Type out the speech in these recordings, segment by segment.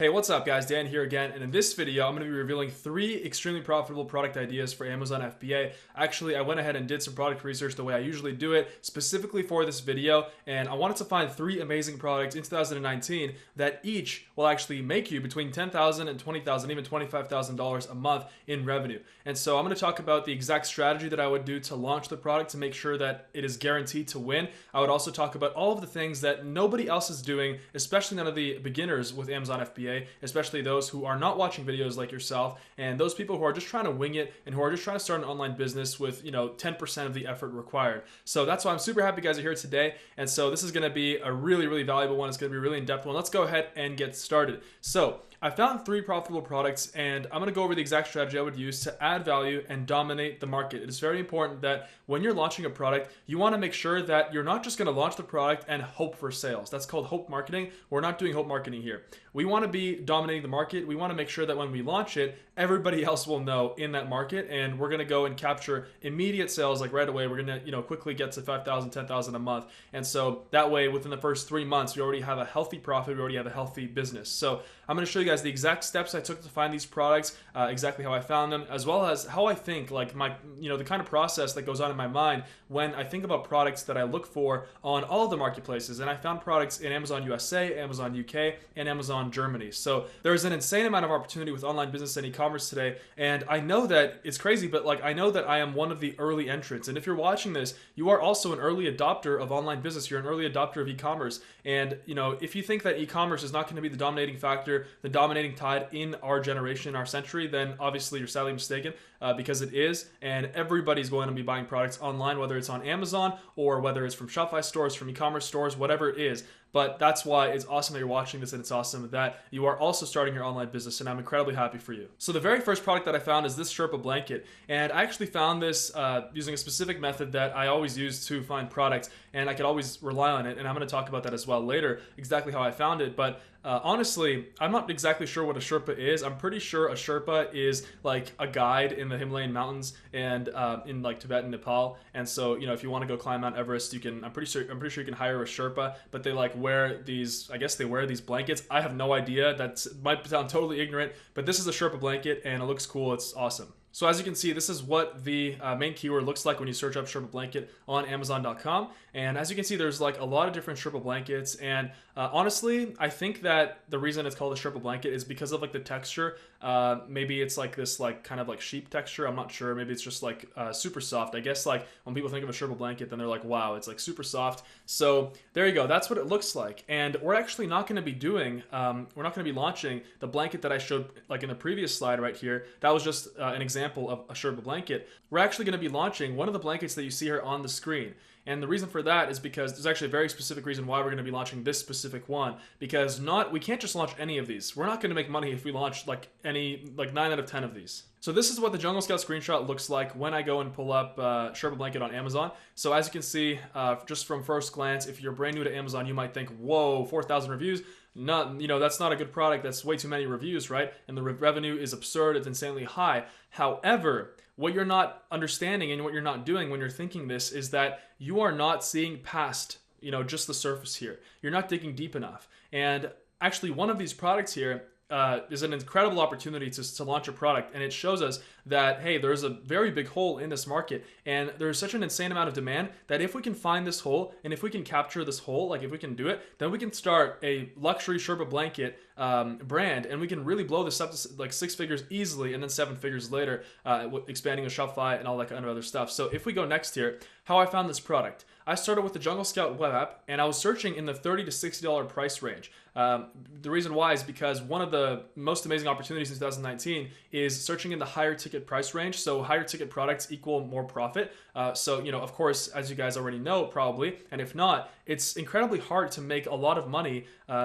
Hey, what's up guys? Dan here again, and in this video I'm going to be revealing 3 extremely profitable product ideas for Amazon FBA. Actually, I went ahead and did some product research the way I usually do it, specifically for this video, and I wanted to find 3 amazing products in 2019 that each will actually make you between $10,000 and $20,000, even $25,000 a month in revenue. And so I'm going to talk about the exact strategy that I would do to launch the product to make sure that it is guaranteed to win. I would also talk about all of the things that nobody else is doing, especially none of the beginners with Amazon FBA. Especially those who are not watching videos like yourself, and those people who are just trying to wing it and who are just trying to start an online business with 10% of the effort required. So that's why I'm super happy you guys are here today. And so this is going to be a really valuable one. It's going to be a really in-depth one. Let's go ahead and get started. So I found 3 profitable products, and I'm going to go over the exact strategy I would use to add value and dominate the market. It is very important that when you're launching a product, you want to make sure that you're not just going to launch the product and hope for sales. That's called hope marketing. We're not doing hope marketing here. We want to be dominating the market. We want to make sure that when we launch it, everybody else will know in that market, and we're going to go and capture immediate sales like right away. We're going to quickly get to 5,000, 10,000 a month. And so that way, within the first 3 months, we already have a healthy profit. We already have a healthy business. So I'm going to show you guys the exact steps I took to find these products, exactly how I found them, as well as how I think, like my, the kind of process that goes on in my mind when I think about products that I look for on all of the marketplaces. And I found products in Amazon USA, Amazon UK, and Amazon Germany. So there's an insane amount of opportunity with online business and e-commerce today. And I know that it's crazy, but I know that I am one of the early entrants. And if you're watching this, you are also an early adopter of online business. You're an early adopter of e-commerce. And if you think that e-commerce is not going to be the dominating factor, the dominating tide in our generation, our century, then obviously you're sadly mistaken, because it is, and everybody's going to be buying products online, whether it's on Amazon or whether it's from Shopify stores, from e-commerce stores, whatever it is. But that's why it's awesome that you're watching this, and it's awesome that you are also starting your online business, and I'm incredibly happy for you. So the very first product that I found is this Sherpa Blanket, and I actually found this using a specific method that I always use to find products, and I could always rely on it, and I'm going to talk about that as well later, exactly how I found it. But honestly, I'm not exactly sure what a Sherpa is. I'm pretty sure a Sherpa is like a guide in the Himalayan mountains and in like Tibet and Nepal. And so, if you want to go climb Mount Everest, you can. I'm pretty sure you can hire a Sherpa, but they wear these. I guess they wear these blankets. I have no idea. That might sound totally ignorant, but this is a Sherpa blanket, and it looks cool. It's awesome. So as you can see, this is what the main keyword looks like when you search up Sherpa Blanket on Amazon.com. And as you can see, there's a lot of different Sherpa blankets. And honestly, I think that the reason it's called a Sherpa Blanket is because of the texture. Maybe it's this kind of sheep texture. I'm not sure. Maybe it's just super soft. I guess when people think of a Sherpa blanket, then they're like, wow, it's super soft. So there you go. That's what it looks like. And we're actually not going to be doing, we're not going to be launching the blanket that I showed in the previous slide right here. That was just an example of a Sherpa blanket. We're actually going to be launching one of the blankets that you see here on the screen. And the reason for that is because there's actually a very specific reason why we're going to be launching this specific one, because we can't just launch any of these. We're not going to make money if we launch 9 out of 10 of these. So this is what the Jungle Scout screenshot looks like when I go and pull up Sherpa Blanket on Amazon. So as you can see, just from first glance, if you're brand new to Amazon, you might think, whoa, 4,000 reviews. That's not a good product. That's way too many reviews, right? And the revenue is absurd. It's insanely high. However, what you're not understanding and what you're not doing when you're thinking this is that you are not seeing past, just the surface here. You're not digging deep enough. And actually, one of these products here is an incredible opportunity to launch a product, and it shows us that, hey, there's a very big hole in this market, and there's such an insane amount of demand that if we can find this hole, and if we can capture this hole, if we can do it, then we can start a luxury Sherpa blanket brand, and we can really blow this up to 6 figures easily, and then 7 figures later, expanding to Shopify and all that kind of other stuff. So if we go next here, how I found this product. I started with the Jungle Scout web app, and I was searching in the $30 to $60 price range. The reason why is because one of the most amazing opportunities in 2019 is searching in the higher ticket price range. So higher ticket products equal more profit. So of course, as you guys already know probably, and if not, it's incredibly hard to make a lot of money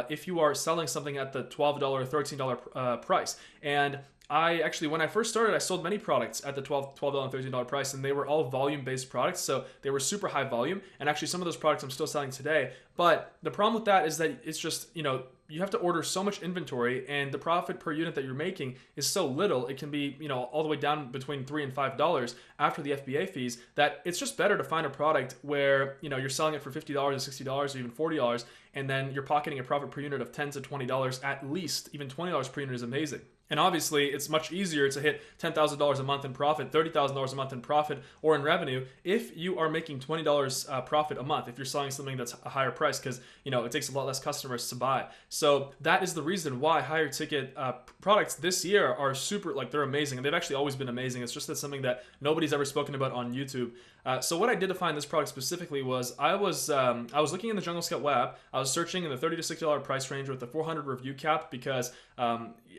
if you are selling something at the $12 or $13 price. And I actually, when I first started, I sold many products at the $12 and $13 price, and they were all volume-based products, so they were super high volume, and actually some of those products I'm still selling today. But the problem with that is that it's just, you have to order so much inventory, and the profit per unit that you're making is so little. It can be, all the way down between $3 and $5 after the FBA fees, that it's just better to find a product where, you're selling it for $50 or $60 or even $40, and then you're pocketing a profit per unit of $10 to $20 at least. Even $20 per unit is amazing. And obviously, it's much easier to hit $10,000 a month in profit, $30,000 a month in profit, or in revenue if you are making $20 profit a month, if you're selling something that's a higher price, because it takes a lot less customers to buy. So that is the reason why higher ticket products this year are super, they're amazing. And they've actually always been amazing. It's just that something that nobody's ever spoken about on YouTube. So what I did to find this product specifically was I was looking in the Jungle Scout web. I was searching in the $30 to $60 price range with the 400 review cap, because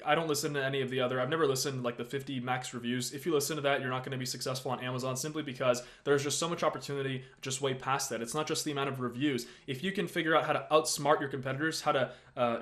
I don't listen to any of the other. I've never listened to the 50 max reviews. If you listen to that, you're not going to be successful on Amazon, simply because there's just so much opportunity just way past that. It's not just the amount of reviews. If you can figure out how to outsmart your competitors, how to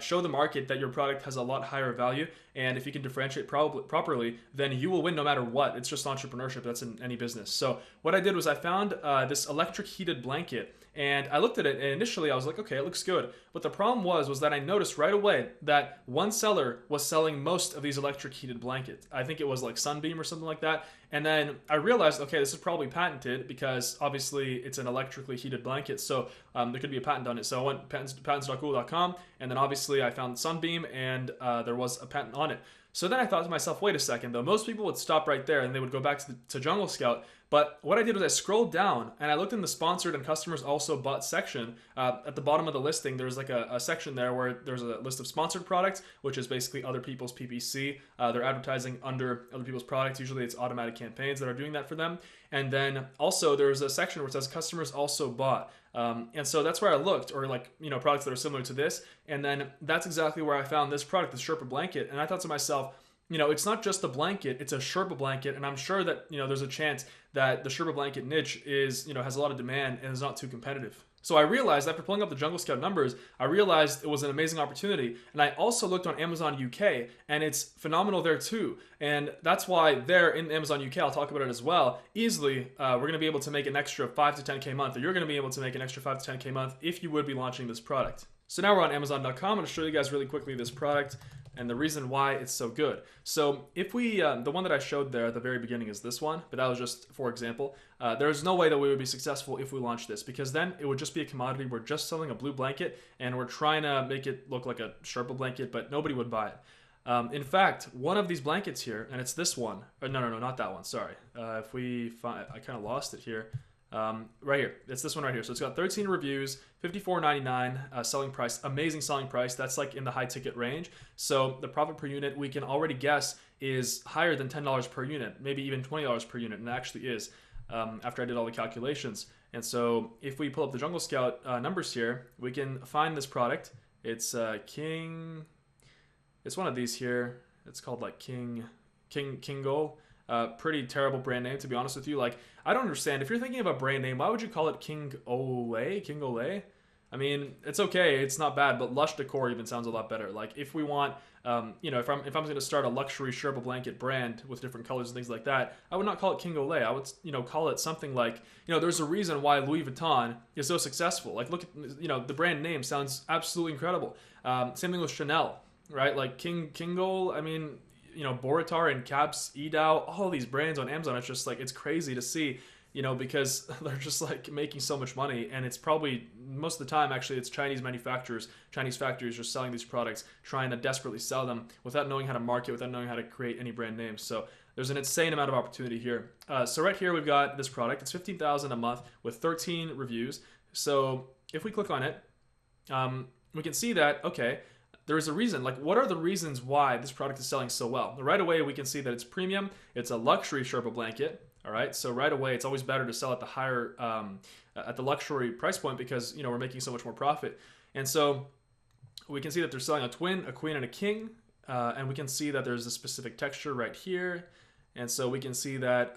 show the market that your product has a lot higher value, and if you can differentiate properly, then you will win no matter what. It's just entrepreneurship. That's in any business. So what I did was I found this electric heated blanket, and I looked at it, and initially I was like, okay, it looks good. But the problem was that I noticed right away that one seller was selling most of these electric heated blankets. I think it was Sunbeam or something like that. And then I realized, okay, this is probably patented, because obviously it's an electrically heated blanket. So there could be a patent on it. So I went patents.google.com, and then obviously I found Sunbeam, and there was a patent on it. So then I thought to myself, wait a second though, most people would stop right there and they would go back to Jungle Scout. But what I did was I scrolled down and I looked in the sponsored and customers also bought section. At the bottom of the listing, there's a section there where there's a list of sponsored products, which is basically other people's PPC. They're advertising under other people's products. Usually it's automatic campaigns that are doing that for them. And then also there's a section where it says customers also bought. And so that's where I looked, or products that are similar to this. And then that's exactly where I found this product, the Sherpa Blanket. And I thought to myself, it's not just a blanket, it's a Sherpa blanket. And I'm sure that, there's a chance that the Sherpa blanket niche is, has a lot of demand and is not too competitive. So I realized, after pulling up the Jungle Scout numbers, I realized it was an amazing opportunity. And I also looked on Amazon UK, and it's phenomenal there too. And that's why there in Amazon UK, I'll talk about it as well, easily, we're going to be able to make an extra 5 to 10K a month, or you're going to be able to make an extra 5 to 10K a month if you would be launching this product. So now we're on Amazon.com. I'm going to show you guys really quickly this product and the reason why it's so good. So if we, the one that I showed there at the very beginning is this one, but that was just for example. There's no way that we would be successful if we launched this, because then it would just be a commodity. We're just selling a blue blanket and we're trying to make it look like a Sherpa blanket, but nobody would buy it. In fact, one of these blankets here, and it's this one. No, not that one. Sorry. If we find, I kind of lost it here. Right here, it's this one right here. So it's got 13 reviews, $54.99 selling price, amazing selling price. That's in the high ticket range. So the profit per unit we can already guess is higher than $10 per unit, maybe even $20 per unit, and it actually is after I did all the calculations. And so if we pull up the Jungle Scout numbers here, we can find this product. It's King. It's one of these here. It's called Kingo. Pretty terrible brand name, to be honest with you. I don't understand. If you're thinking of a brand name, why would you call it King Ole? I mean, it's okay. It's not bad, but Lush Decor even sounds a lot better. If we want, if I'm going to start a luxury Sherpa blanket brand with different colors and things like that, I would not call it King Ole. I would, call it something there's a reason why Louis Vuitton is so successful. Look at, the brand name sounds absolutely incredible. Same thing with Chanel, right? Kingo, I mean, Boratar and Caps, Edao, all these brands on Amazon. It's just it's crazy to see, because they're just making so much money. And it's probably, most of the time, actually, it's Chinese manufacturers, Chinese factories just selling these products, trying to desperately sell them without knowing how to market, without knowing how to create any brand names. So there's an insane amount of opportunity here. So right here, we've got this product. It's $15,000 a month with 13 reviews. So if we click on it, we can see that, okay, there is a reason. What are the reasons why this product is selling so well? Right away, we can see that it's premium. It's a luxury Sherpa blanket. All right. So right away, it's always better to sell at the higher, at the luxury price point, because we're making so much more profit. And so we can see that they're selling a twin, a queen, and a king. And we can see that there's a specific texture right here. And so we can see that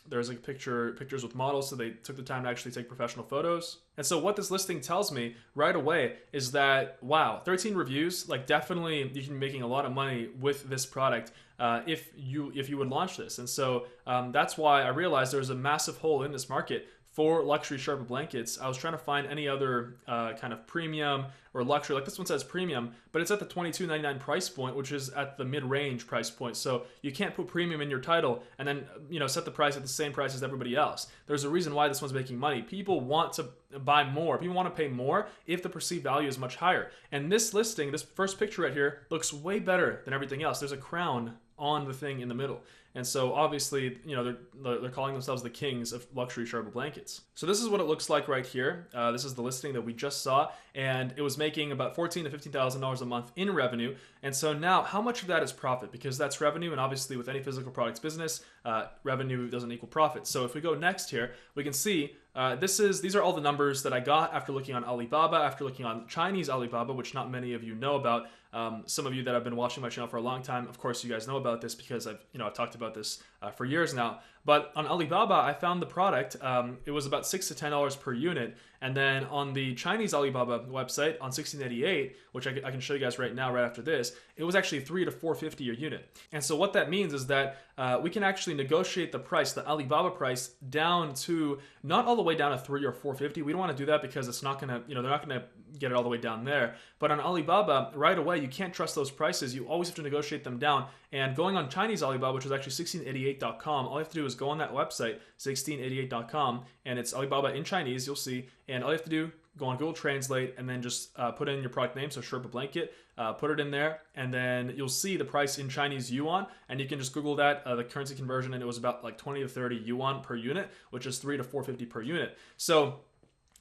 there's pictures with models, so they took the time to actually take professional photos. And so what this listing tells me right away is that, wow, 13 reviews, definitely you can be making a lot of money with this product if you would launch this. And so that's why I realized there's a massive hole in this market for luxury Sherpa blankets, I was trying to find any other kind of premium or luxury. Like this one says premium, but it's at the $22.99 price point, which is at the mid-range price point. So you can't put premium in your title and then set the price at the same price as everybody else. There's a reason why this one's making money. People want to buy more. People want to pay more if the perceived value is much higher. And this listing, this first picture right here, looks way better than everything else. There's a crown on the thing in the middle. And so obviously, they're calling themselves the kings of luxury Sherpa blankets. So this is what it looks like right here. This is the listing that we just saw, and it was making about $14,000 to $15,000 a month in revenue. And so now, how much of that is profit? Because that's revenue, and obviously with any physical products business, revenue doesn't equal profit. So if we go next here, we can see these are all the numbers that I got after looking on Alibaba, after looking on Chinese Alibaba, which not many of you know about. Some of you that have been watching my channel for a long time, of course, you guys know about this because I've talked about this for years now. But on Alibaba, I found the product. It was about $6 to $10 per unit. And then on the Chinese Alibaba website on 1688, which I can show you guys right now, right after this, it was actually $3 to $4.50 a unit. And so what that means is that we can actually negotiate the price, the Alibaba price, down to not all the way down to $3 or $4.50. We don't want to do that because it's not gonna, they're not gonna get it all the way down there. But on Alibaba, right away, you can't trust those prices. You always have to negotiate them down. And going on Chinese Alibaba, which is actually 1688.com, all you have to do is go on that website, 1688.com, and it's Alibaba in Chinese, you'll see. And all you have to do, go on Google Translate, and then just put in your product name, so Sherpa Blanket, put it in there, and then you'll see the price in Chinese yuan, and you can just Google that, the currency conversion, and it was about like 20 to 30 yuan per unit, which is $3 to $4.50 per unit. So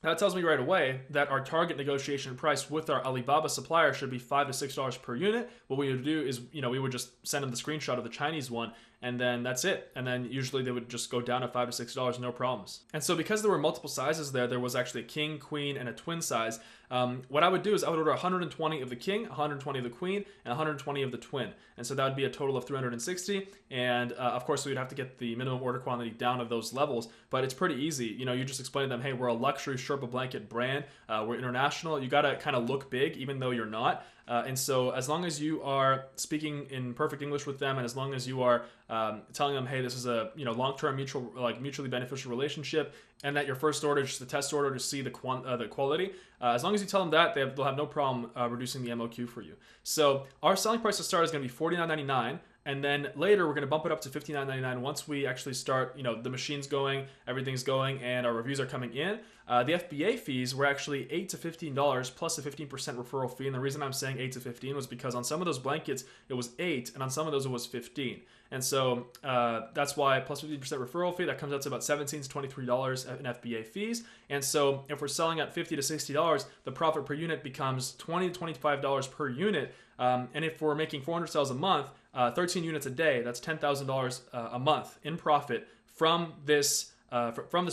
that tells me right away that our target negotiation price with our Alibaba supplier should be $5 to $6 per unit. What we would do is, we would just send them the screenshot of the Chinese one, and then that's it. And then usually they would just go down to $5 to $6, no problems. And so because there were multiple sizes there was actually a king, queen, and a twin size. What I would do is I would order 120 of the king, 120 of the queen, and 120 of the twin. And so that would be a total of 360. And of course, we would have to get the minimum order quantity down of those levels, but it's pretty easy. You just explain to them, hey, we're a luxury Sherpa blanket brand. We're international. You got to kind of look big, even though you're not. And so as long as you are speaking in perfect English with them, and as long as you are telling them, hey, this is a long-term mutually beneficial relationship, and that your first order is just a test order to see the quality, as long as you tell them that, they'll have no problem reducing the MOQ for you. So our selling price to start is going to be $49.99. And then later, we're going to bump it up to $59.99 once we actually start, the machine's going, everything's going, and our reviews are coming in. The FBA fees were actually $8 to $15 plus a 15% referral fee. And the reason I'm saying 8 to 15 was because on some of those blankets, it was 8, and on some of those, it was 15. And so that's why plus 15% referral fee, that comes out to about $17 to $23 in FBA fees. And so if we're selling at $50 to $60, the profit per unit becomes $20 to $25 per unit. And if we're making 400 sales a month, 13 units a day, that's $10,000 a month in profit from this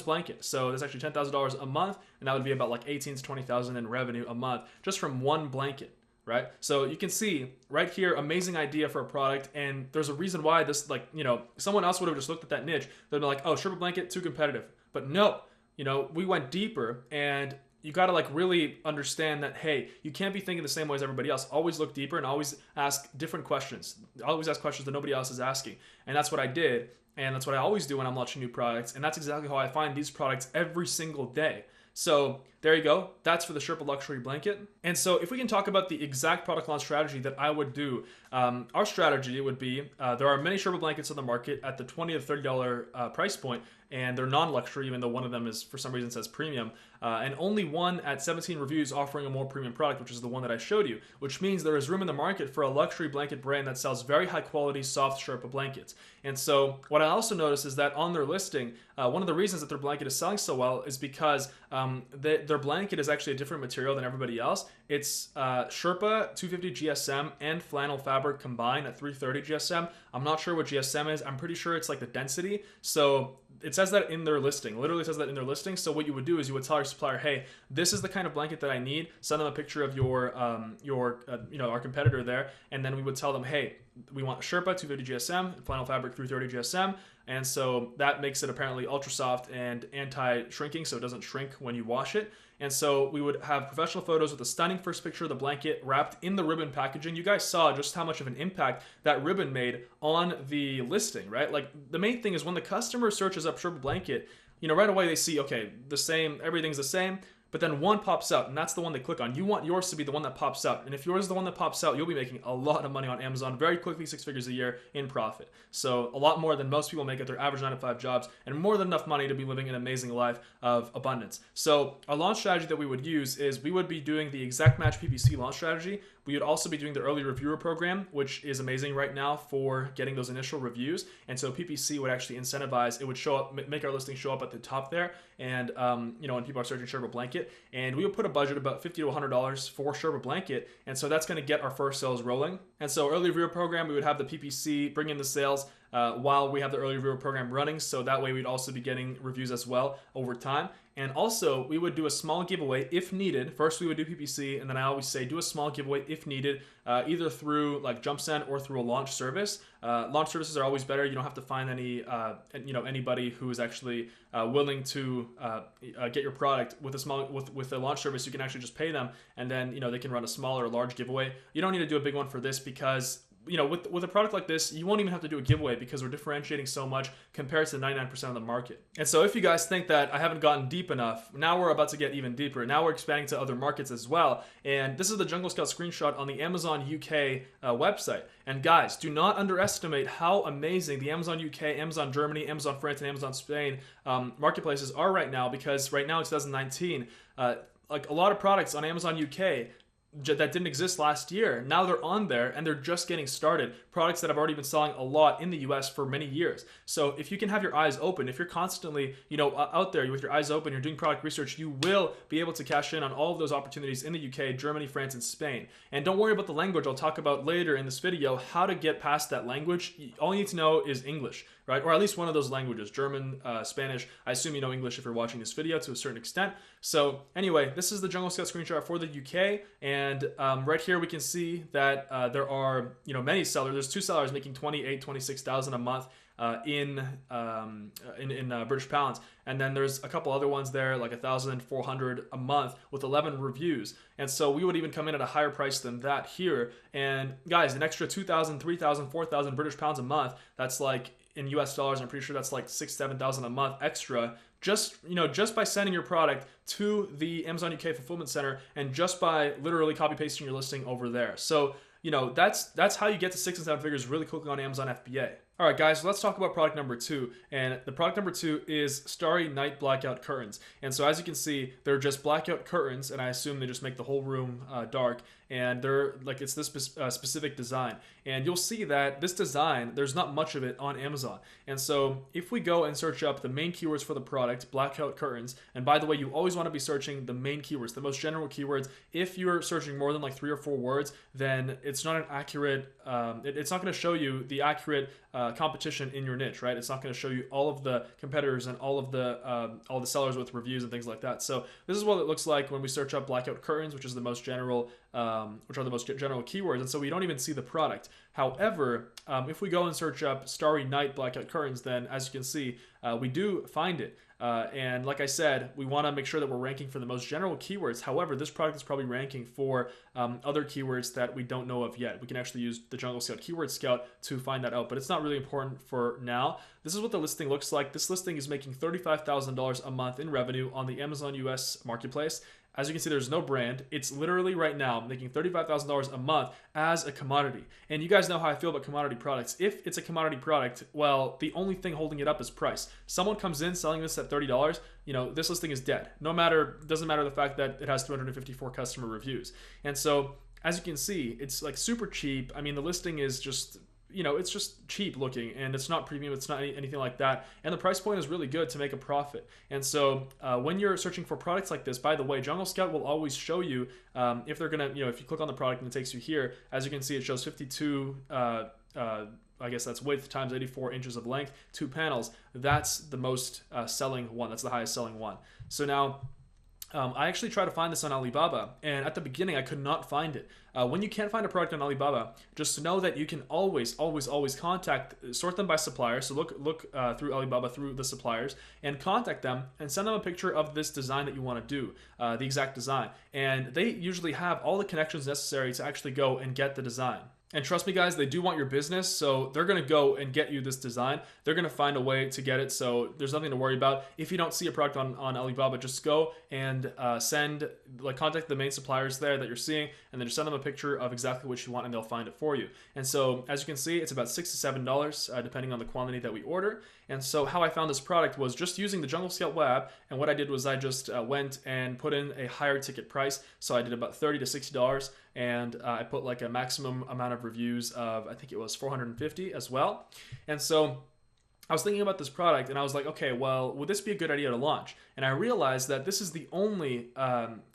blanket. So that's actually $10,000 a month, and that would be about like $18,000 to $20,000 in revenue a month just from one blanket, right? So you can see right here, amazing idea for a product, and there's a reason why this, someone else would have just looked at that niche. They'd be like, oh, Sherpa Blanket, too competitive. But no, we went deeper, and you got to really understand that, hey, you can't be thinking the same way as everybody else. Always look deeper and always ask different questions. Always ask questions that nobody else is asking. And that's what I did. And that's what I always do when I'm launching new products. And that's exactly how I find these products every single day. So there you go. That's for the Sherpa Luxury Blanket. And so if we can talk about the exact product launch strategy that I would do, our strategy would be, there are many Sherpa blankets on the market at the $20 to $30 price point, and they're non-luxury, even though one of them is, for some reason, says premium. And only one at 17 reviews offering a more premium product, which is the one that I showed you, which means there is room in the market for a luxury blanket brand that sells very high quality, soft Sherpa blankets. And so what I also noticed is that on their listing, one of the reasons that their blanket is selling so well is because their blanket is actually a different material than everybody else. It's Sherpa 250 GSM and flannel fabric combined at 330 GSM. I'm not sure what GSM is. I'm pretty sure it's like the density. So it says that in their listing, literally says that in their listing. So what you would do is you would tell your supplier, hey, this is the kind of blanket that I need. Send them a picture of our competitor there. And then we would tell them, hey, we want Sherpa 250 GSM, flannel fabric 330 GSM. And so that makes it apparently ultra soft and anti-shrinking, so it doesn't shrink when you wash it. And so we would have professional photos with a stunning first picture of the blanket wrapped in the ribbon packaging. You guys saw just how much of an impact that ribbon made on the listing, right? Like the main thing is when the customer searches up Sherpa Blanket, right away they see, okay, the same, everything's the same. But then one pops out, and that's the one they click on. You want yours to be the one that pops out. And if yours is the one that pops out, you'll be making a lot of money on Amazon very quickly, 6 figures a year in profit. So a lot more than most people make at their average 9-to-5 jobs, and more than enough money to be living an amazing life of abundance. So our launch strategy that we would use is we would be doing the exact match PPC launch strategy. We would also be doing the early reviewer program, which is amazing right now for getting those initial reviews. And so PPC would actually incentivize, it would show up, make our listing show up at the top there. And, when people are searching Sherpa Blanket, and we would put a budget about $50 to $100 for Sherpa Blanket. And so that's going to get our first sales rolling. And so early reviewer program, we would have the PPC bring in the sales while we have the early reviewer program running. So that way we'd also be getting reviews as well over time. And also, we would do a small giveaway if needed. First, we would do PPC, and then I always say do a small giveaway if needed, either through like JumpSend or through a launch service. Launch services are always better. You don't have to find anybody who is actually willing to get your product with a launch service. You can actually just pay them, and then they can run a small or large giveaway. You don't need to do a big one for this because with a product like this, you won't even have to do a giveaway because we're differentiating so much compared to 99% of the market. And so if you guys think that I haven't gotten deep enough, now we're about to get even deeper. Now we're expanding to other markets as well. And this is the Jungle Scout screenshot on the Amazon UK website. And guys, do not underestimate how amazing the Amazon UK, Amazon Germany, Amazon France, and Amazon Spain marketplaces are right now, because right now in 2019, like a lot of products on Amazon UK that didn't exist last year, now they're on there and they're just getting started. Products that have already been selling a lot in the US for many years. So if you can have your eyes open, if you're constantly out there with your eyes open, you're doing product research, you will be able to cash in on all of those opportunities in the UK, Germany, France, and Spain. And don't worry about the language. I'll talk about later in this video how to get past that language. All you need to know is English, right? Or at least one of those languages, German, Spanish. I assume you know English if you're watching this video to a certain extent. So anyway, this is the Jungle Scout screenshot for the UK. And right here we can see that there are many sellers. There's 2 sellers making 26,000 a month in British pounds, and then there's a couple other ones there like 1,400 a month with 11 reviews. And so we would even come in at a higher price than that here. And guys, an extra 2,000, 3,000, 4,000 British pounds a month, that's like in US dollars, I'm pretty sure that's like 6,000 to 7,000 a month extra, just by sending your product to the Amazon UK fulfillment center and just by literally copy pasting your listing over there. So that's how you get to 6 and 7 figures really quickly on Amazon FBA. All right, guys, so let's talk about product number 2. And the product number 2 is Starry Night Blackout Curtains. And so as you can see, they're just blackout curtains, and I assume they just make the whole room dark. And they're like, it's this specific design. And you'll see that this design, there's not much of it on Amazon. And so if we go and search up the main keywords for the product, blackout curtains, and by the way, you always want to be searching the main keywords, the most general keywords. If you're searching more than like 3 or 4 words, then it's not an accurate, it's not going to show you the accurate competition in your niche, right? It's not going to show you all of the competitors and all the sellers with reviews and things like that. So this is what it looks like when we search up blackout curtains, which is the most general, which are the most general keywords. And so we don't even see the product. However, if we go and search up Starry Night Blackout Curtains, then as you can see, we do find it. And like I said, we want to make sure that we're ranking for the most general keywords. However, this product is probably ranking for other keywords that we don't know of yet. We can actually use the Jungle Scout Keyword Scout to find that out, but it's not really important for now. This is what the listing looks like. This listing is making $35,000 a month in revenue on the Amazon US marketplace. As you can see, there's no brand. It's literally right now making $35,000 a month as a commodity. And you guys know how I feel about commodity products. If it's a commodity product, well, the only thing holding it up is price. Someone comes in selling this at $30, this listing is dead. Doesn't matter the fact that it has 254 customer reviews. And so, as you can see, it's like super cheap. I mean, the listing is just, it's just cheap looking, and it's not premium, it's not anything like that. And the price point is really good to make a profit. And so when you're searching for products like this, by the way, Jungle Scout will always show you if they're gonna, if you click on the product and it takes you here, as you can see, it shows 52, I guess that's width times 84 inches of length, 2 panels. That's the most selling one. That's the highest selling one. So now, I actually tried to find this on Alibaba, and at the beginning I could not find it. When you can't find a product on Alibaba, just know that you can always sort them by supplier. So look through Alibaba, through the suppliers, and contact them and send them a picture of this design that you want to do, the exact design. And they usually have all the connections necessary to actually go and get the design. And trust me, guys, they do want your business, so they're going to go and get you this design. They're going to find a way to get it, so there's nothing to worry about. If you don't see a product on Alibaba, just go and contact the main suppliers there that you're seeing, and then just send them a picture of exactly what you want, and they'll find it for you. And so, as you can see, it's about $6 to $7, depending on the quantity that we order. And so how I found this product was just using the Jungle Scout web, and what I did was I just went and put in a higher ticket price. So I did about $30 to $60, and I put like a maximum amount of reviews of, I think it was 450 as well. And so I was thinking about this product, and I was like, okay, well, would this be a good idea to launch? And I realized that this is the only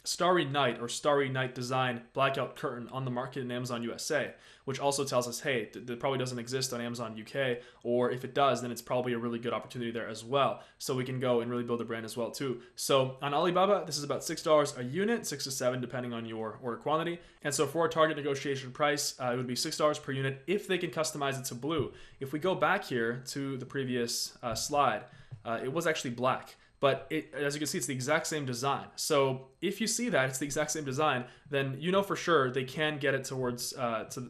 Starry Night or Starry Night design blackout curtain on the market in Amazon USA, which also tells us, hey, that probably doesn't exist on Amazon UK, or if it does, then it's probably a really good opportunity there as well. So we can go and really build a brand as well too. So on Alibaba, this is about $6 a unit, 6 to 7 depending on your order quantity. And so for a target negotiation price, it would be $6 per unit if they can customize it to blue. If we go back here to the previous slide, it was actually black. But as you can see, it's the exact same design. So if you see that it's the exact same design, then you know for sure they can get it towards to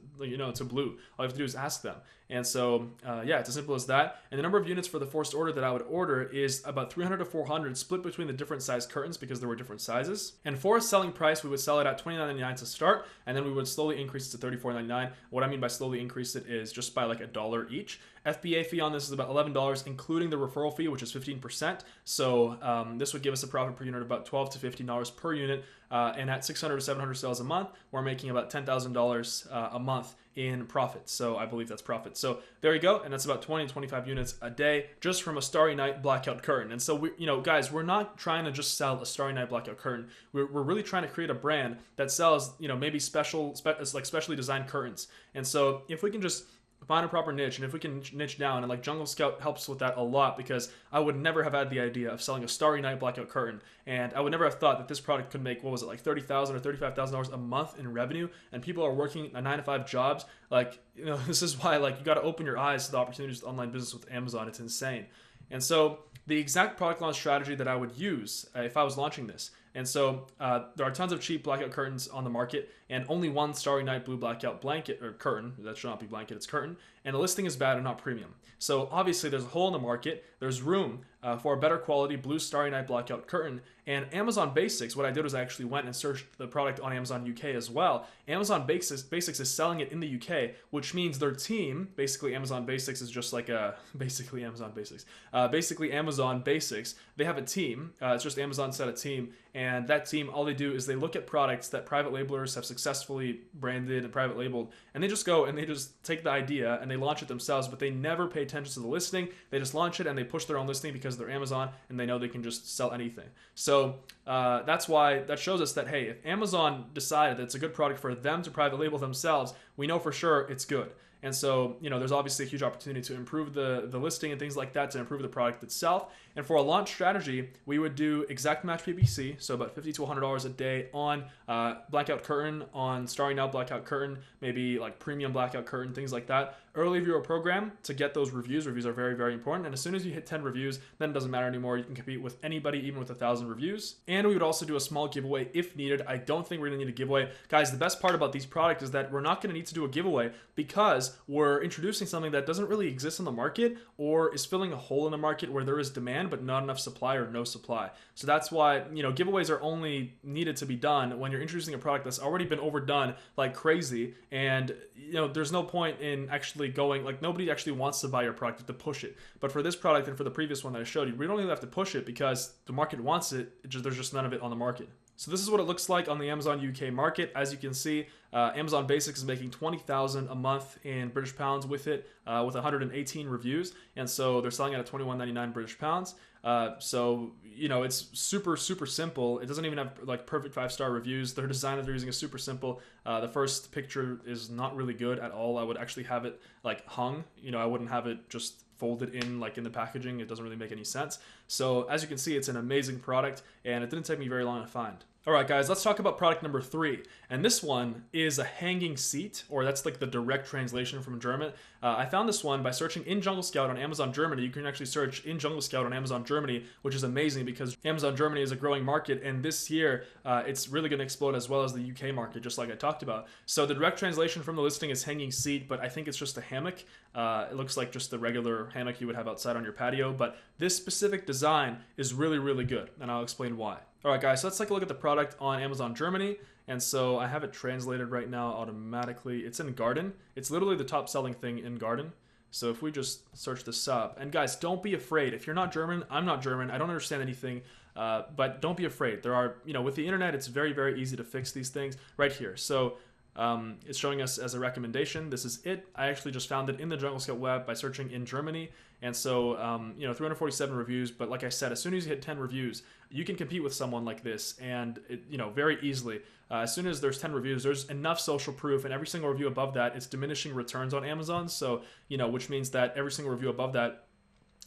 blue. All you have to do is ask them. And so yeah, it's as simple as that. And the number of units for the forced order that I would order is about 300 to 400, split between the different size curtains because there were different sizes. And for a selling price, we would sell it at $29.99 to start, and then we would slowly increase it to $34.99. What I mean by slowly increase it is just by like $1 each. FBA fee on this is about $11, including the referral fee, which is 15%. So this would give us a profit per unit of about $12 to $15 per unit. And at 600 to 700 sales a month, we're making about $10,000 a month in profit. So I believe that's profit. So there you go. And that's about 20 to 25 units a day just from a Starry Night blackout curtain. And so we, guys, we're not trying to just sell a Starry Night blackout curtain. We're really trying to create a brand that sells, maybe specially designed curtains. And so if we can just find a proper niche, and if we can niche down, and like Jungle Scout helps with that a lot, because I would never have had the idea of selling a Starry Night blackout curtain, and I would never have thought that this product could make, what was it, like $30,000 or $35,000 a month in revenue, and people are working 9 to 5 jobs. Like, this is why, like, you got to open your eyes to the opportunities of online business with Amazon. It's insane. And so the exact product launch strategy that I would use if I was launching this. And so there are tons of cheap blackout curtains on the market, and only one Starry Night blue blackout blanket or curtain. That should not be blanket, it's curtain. And the listing is bad and not premium. So obviously there's a hole in the market. There's room for a better quality blue Starry Night blackout curtain. And Amazon Basics, what I did was I actually went and searched the product on Amazon UK as well. Amazon Basics is selling it in the UK, which means their team, basically Amazon Basics is just like basically Amazon Basics. They have a team. It's just Amazon set a team. And that team, all they do is they look at products that private labelers have successfully branded and private labeled, and they just go and they just take the idea and they launch it themselves, but they never pay attention to the listing. They just launch it and they push their own listing because they're Amazon and they know they can just sell anything. So that's why that shows us that, hey, if Amazon decided that it's a good product for them to private label themselves, we know for sure it's good. And so, there's obviously a huge opportunity to improve the listing and things like that, to improve the product itself. And for a launch strategy, we would do exact match PPC, so about $50 to $100 a day on blackout curtain, on Starry Now blackout curtain, maybe like premium blackout curtain, things like that. Early viewer program to get those reviews. Reviews are very, very important. And as soon as you hit 10 reviews, then it doesn't matter anymore. You can compete with anybody, even with 1,000 reviews. And we would also do a small giveaway if needed. I don't think we're going to need a giveaway. Guys, the best part about these products is that we're not going to need to do a giveaway because we're introducing something that doesn't really exist in the market, or is filling a hole in the market where there is demand but not enough supply or no supply. So that's why, giveaways are only needed to be done when you're introducing a product that's already been overdone like crazy, and there's no point in actually going, like, nobody actually wants to buy your product, to push it. But for this product and for the previous one that I showed you, we don't even have to push it because the market wants it. There's just none of it on the market. So this is what it looks like on the Amazon UK market. As you can see, Amazon Basics is making $20,000 a month in British pounds with it, with 118 reviews. And so they're selling it at 21.99 British pounds. So, it's super, super simple. It doesn't even have like perfect 5-star reviews. Their design that they're using is super simple. The first picture is not really good at all. I would actually have it like hung, I wouldn't have it just folded in like in the packaging. It doesn't really make any sense. So as you can see, it's an amazing product, and it didn't take me very long to find. All right, guys, let's talk about product number 3. And this one is a hanging seat, or that's like the direct translation from German. I found this one by searching in Jungle Scout on Amazon Germany. You can actually search in Jungle Scout on Amazon Germany, which is amazing because Amazon Germany is a growing market. And this year, it's really going to explode as well as the UK market, just like I talked about. So the direct translation from the listing is hanging seat, but I think it's just a hammock. It looks like just the regular hammock you would have outside on your patio. But this specific design is really, really good. And I'll explain why. All right, guys, so let's take a look at the product on Amazon Germany. And so I have it translated right now automatically. It's in Garden. It's literally the top selling thing in Garden. So if we just search this up, and guys, don't be afraid. If you're not German, I'm not German. I don't understand anything, but don't be afraid. There are, with the internet, it's very, very easy to fix these things right here. So it's showing us as a recommendation. This is it. I actually just found it in the Jungle Scout web by searching in Germany. And so, 347 reviews. But like I said, as soon as you hit 10 reviews, you can compete with someone like this, and very easily. As soon as there's 10 reviews, there's enough social proof, and every single review above that, it's diminishing returns on Amazon. So, which means that every single review above that,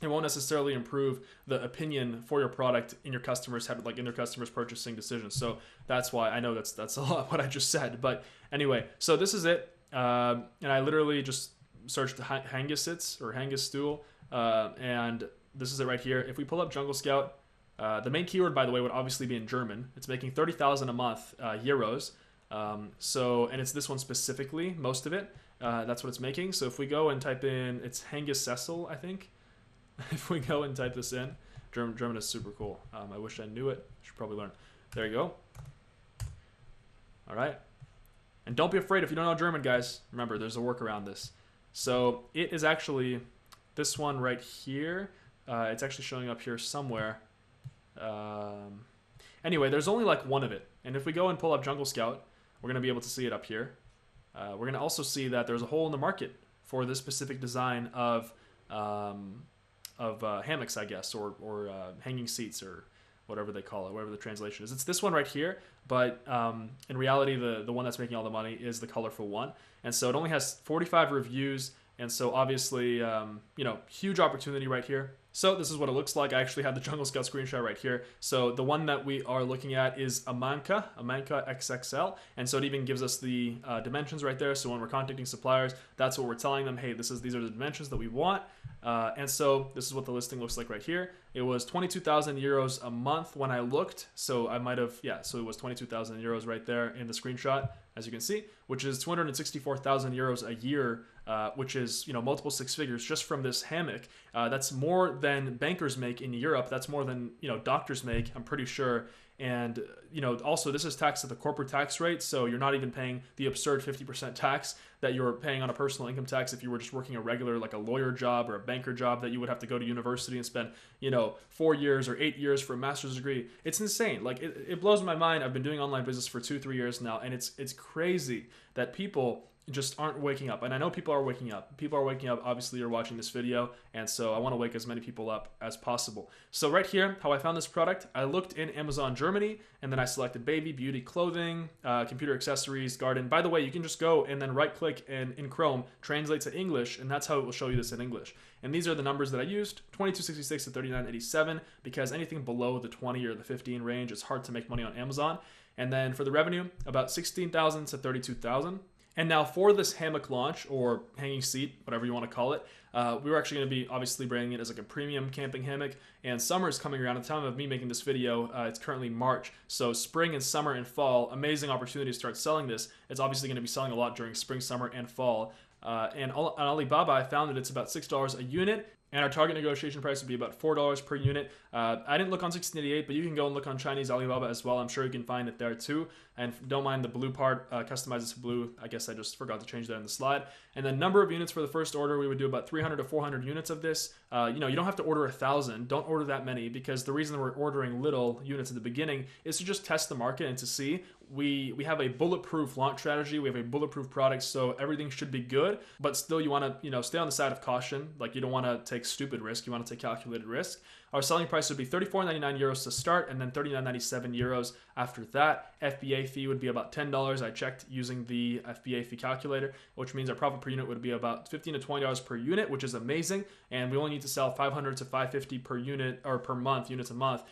it won't necessarily improve the opinion for your product in your customers' purchasing decisions. So that's why I know that's a lot what I just said. But anyway, so this is it, and I literally just searched Hangis or Hangis stool, and this is it right here. If we pull up Jungle Scout, the main keyword, by the way, would obviously be in German. It's making 30,000 a month euros. And it's this one specifically, most of it. That's what it's making. So if we go and type in, it's Hangis Cecil, I think. If we go and type this in, German is super cool. I wish I knew it. Should probably learn. There you go. All right. And don't be afraid if you don't know German, guys. Remember, there's a workaround this. So it is actually this one right here. It's actually showing up here somewhere. Anyway, there's only like one of it. And if we go and pull up Jungle Scout, we're going to be able to see it up here. We're going to also see that there's a hole in the market for this specific design of hammocks, I guess, or hanging seats, or whatever they call it, whatever the translation is. It's this one right here, but in reality, the one that's making all the money is the colorful one. And so it only has 45 reviews, and so obviously, huge opportunity right here. So this is what it looks like. I actually have the Jungle Scout screenshot right here. So the one that we are looking at is a Manca XXL. And so it even gives us the dimensions right there. So when we're contacting suppliers, that's what we're telling them. Hey, these are the dimensions that we want. And so this is what the listing looks like right here. It was 22,000 euros a month when I looked. So I might have, so it was 22,000 euros right there in the screenshot, as you can see, which is 264,000 euros a year, which is, multiple six figures just from this hammock. That's more than bankers make in Europe. That's more than, doctors make, I'm pretty sure. And, also this is taxed at the corporate tax rate. So you're not even paying the absurd 50% tax that you're paying on a personal income tax if you were just working a regular, like a lawyer job or a banker job that you would have to go to university and spend, 4 years or 8 years for a master's degree. It's insane. Like it blows my mind. I've been doing online business for 2-3 years now. And it's crazy that people just aren't waking up. And I know people are waking up. People are waking up. Obviously, you're watching this video. And so I want to wake as many people up as possible. So right here, how I found this product, I looked in Amazon Germany, and then I selected baby, beauty, clothing, computer accessories, garden. By the way, you can just go and then right click and in Chrome, translate to English, and that's how it will show you this in English. And these are the numbers that I used, 2266 to 3987, because anything below the 20 or the 15 range, it's hard to make money on Amazon. And then for the revenue, about 16,000 to 32,000. And now for this hammock launch, or hanging seat, whatever you want to call it, we were actually going to be obviously branding it as like a premium camping hammock. And summer is coming around. At the time of me making this video, it's currently March. So spring and summer and fall, amazing opportunity to start selling this. It's obviously going to be selling a lot during spring, summer, and fall. And on Alibaba, I found that it's about $6 a unit. And our target negotiation price would be about $4 per unit. I didn't look on 1688, but you can go and look on Chinese Alibaba as well. I'm sure you can find it there too. And don't mind the blue part, customize it to blue. I guess I just forgot to change that in the slide. And then number of units for the first order, we would do about 300 to 400 units of this. You don't have to order 1,000. Don't order that many, because the reason we're ordering little units at the beginning is to just test the market and to see. We have a bulletproof launch strategy. We have a bulletproof product, so everything should be good. But still, you want to stay on the side of caution. Like, you don't want to take stupid risk. You want to take calculated risk. Our selling price would be 34.99 euros to start, and then 39.97 euros after that. FBA fee would be about $10. I checked using the FBA fee calculator, which means our profit per unit would be about $15 to $20 per unit, which is amazing. And we only need to sell 500 to 550 per unit or per month, units a month,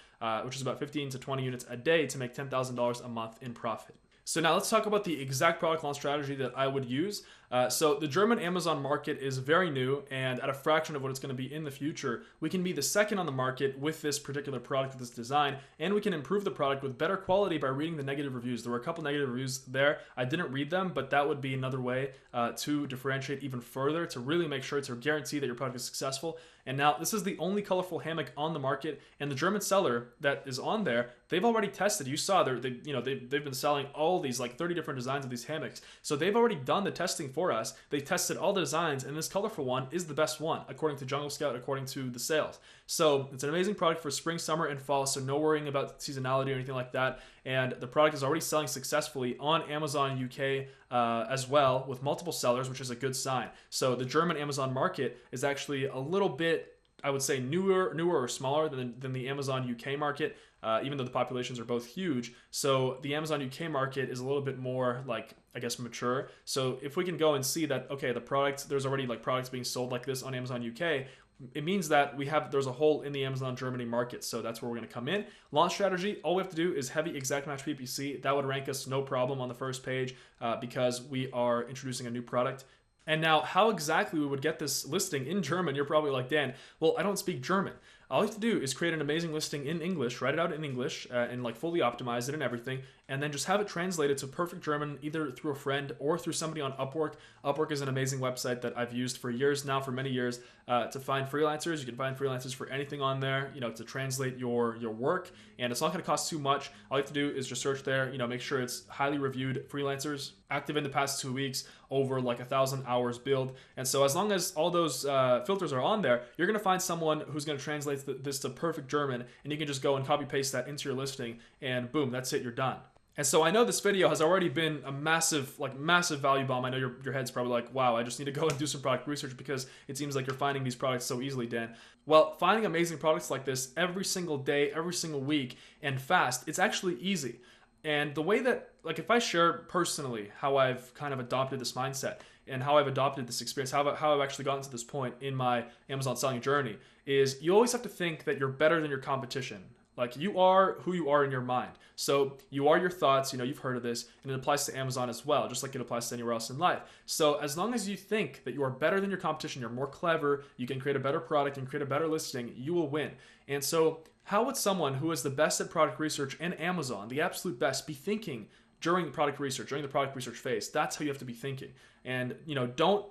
which is about 15 to 20 units a day to make $10,000 a month in profit. So now let's talk about the exact product launch strategy that I would use. So the German Amazon market is very new, and at a fraction of what it's going to be in the future, we can be the second on the market with this particular product, with this design, and we can improve the product with better quality by reading the negative reviews. There were a couple negative reviews there. I didn't read them, but that would be another way to differentiate even further, to really make sure it's a guarantee that your product is successful. And now this is the only colorful hammock on the market, and the German seller that is on there, they've already tested. You saw they've been selling all these like 30 different designs of these hammocks. So they've already done the testing for us. They tested all the designs, and this colorful one is the best one, according to Jungle Scout, according to the sales. So it's an amazing product for spring, summer, and fall, so no worrying about seasonality or anything like that. And the product is already selling successfully on Amazon UK as well, with multiple sellers, which is a good sign. So the German Amazon market is actually a little bit, I would say, newer or smaller than the Amazon UK market, even though the populations are both huge. So the Amazon UK market is a little bit more, like, I guess, mature. So if we can go and see that, okay, there's already like products being sold like this on Amazon UK, it means that there's a hole in the Amazon Germany market. So that's where we're going to come in. Launch strategy, all we have to do is heavy exact match PPC. That would rank us no problem on the first page because we are introducing a new product. And now, how exactly we would get this listing in German? You're probably like, Dan, well, I don't speak German. All you have to do is create an amazing listing in English, write it out in English, and like fully optimize it and everything, and then just have it translated to perfect German, either through a friend or through somebody on Upwork. Upwork is an amazing website that I've used for years now, for many years, to find freelancers. You can find freelancers for anything on there, to translate your work, and it's not going to cost too much. All you have to do is just search there, make sure it's highly reviewed freelancers, active in the past 2 weeks, over like 1,000 hours build. And so as long as all those filters are on there, you're going to find someone who's going to translate this to perfect German, and you can just go and copy paste that into your listing, and boom, that's it, you're done. And so I know this video has already been a massive value bomb. I know your head's probably like, wow, I just need to go and do some product research because it seems like you're finding these products so easily, Dan. Well, finding amazing products like this every single day, every single week, and fast, it's actually easy. And the way that, like, if I share personally how I've kind of adopted this mindset and how I've adopted this experience, how I've actually gotten to this point in my Amazon selling journey, is you always have to think that you're better than your competition. Like, you are who you are in your mind. So you are your thoughts, you've heard of this, and it applies to Amazon as well, just like it applies to anywhere else in life. So as long as you think that you are better than your competition, you're more clever, you can create a better product and create a better listing, you will win. And so how would someone who is the best at product research in Amazon, the absolute best, be thinking during the product research phase? That's how you have to be thinking. And, don't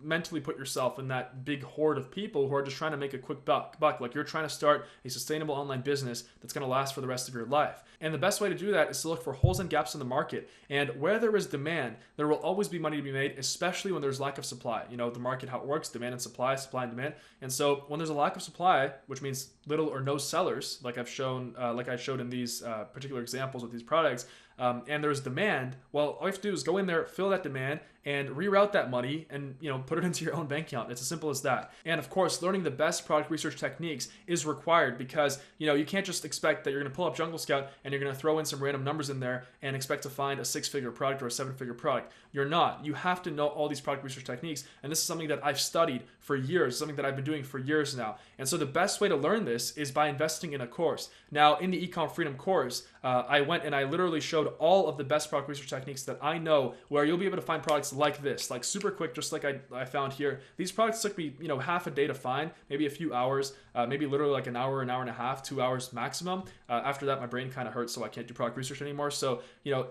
mentally put yourself in that big horde of people who are just trying to make a quick buck. Like, you're trying to start a sustainable online business that's going to last for the rest of your life. And the best way to do that is to look for holes and gaps in the market. And where there is demand, there will always be money to be made, especially when there's lack of supply. The market, how it works, demand and supply and demand. And so when there's a lack of supply, which means little or no sellers, like I showed in these particular examples with these products, and there's demand, well, all you have to do is go in there, fill that demand, and reroute that money and put it into your own bank account. It's as simple as that. And of course, learning the best product research techniques is required because you can't just expect that you're going to pull up Jungle Scout and you're going to throw in some random numbers in there and expect to find a 6-figure product or a 7-figure product. You're not. You have to know all these product research techniques, and this is something that I've studied for years, something that I've been doing for years now. And so the best way to learn this is by investing in a course. Now, in the Ecom Freedom course, I went and I literally showed all of the best product research techniques that I know, where you'll be able to find products like this, like super quick, just like I found here. These products took me, half a day to find, maybe a few hours, maybe literally like an hour and a half, 2 hours maximum. After that, my brain kind of hurts, so I can't do product research anymore. So,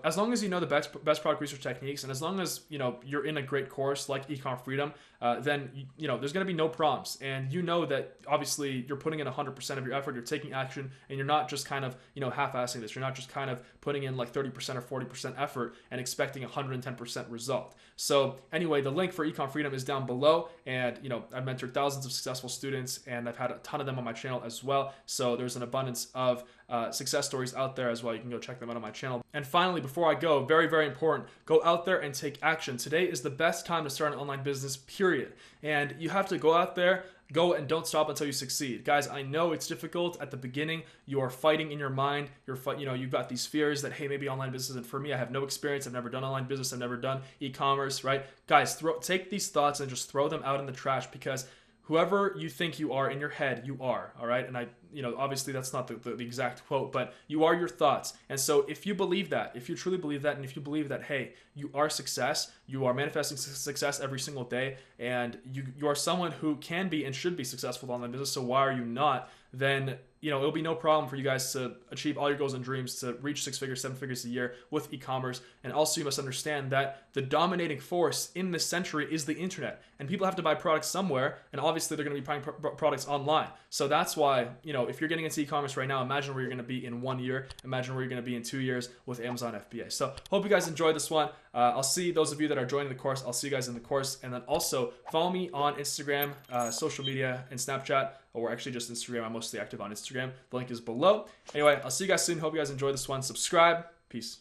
as long as you know the best product research techniques, and as long as, you're in a great course like Ecom Freedom, then, there's going to be no problems. And that obviously you're putting in 100% of your effort, you're taking action, and you're not just kind of, half-assing this. You're not just kind of putting in like 30% or 40% effort and expecting 110% result. So anyway, the link for Ecom Freedom is down below, and I've mentored thousands of successful students, and I've had a ton of them on my channel as well. So there's an abundance of success stories out there as well. You can go check them out on my channel. And finally, before I go, very, very important, go out there and take action. Today is the best time to start an online business, period. And you have to go out there, go and don't stop until you succeed. Guys, I know it's difficult at the beginning. You are fighting in your mind. You've got these fears that, hey, maybe online business isn't for me. I have no experience. I've never done online business. I've never done e-commerce, right? Guys, take these thoughts and just throw them out in the trash, because whoever you think you are in your head, you are, all right? And obviously that's not the exact quote, but you are your thoughts. And so if you believe that, if you truly believe that, and if you believe that, hey, you are success, you are manifesting success every single day, and you are someone who can be and should be successful with online business, so why are you not? Then it'll be no problem for you guys to achieve all your goals and dreams, to reach 6 figures, 7 figures a year with e-commerce. And also you must understand that the dominating force in this century is the internet, and people have to buy products somewhere, and obviously they're going to be buying products online. So that's why, if you're getting into e-commerce right now, imagine where you're going to be in 1 year, imagine where you're going to be in 2 years with Amazon FBA. So hope you guys enjoyed this one. I'll see those of you that are joining the course, I'll see you guys in the course. And then also follow me on Instagram, social media, and Snapchat, or actually just Instagram. I'm mostly active on Instagram. The link is below. Anyway, I'll see you guys soon. Hope you guys enjoyed this one. Subscribe. Peace.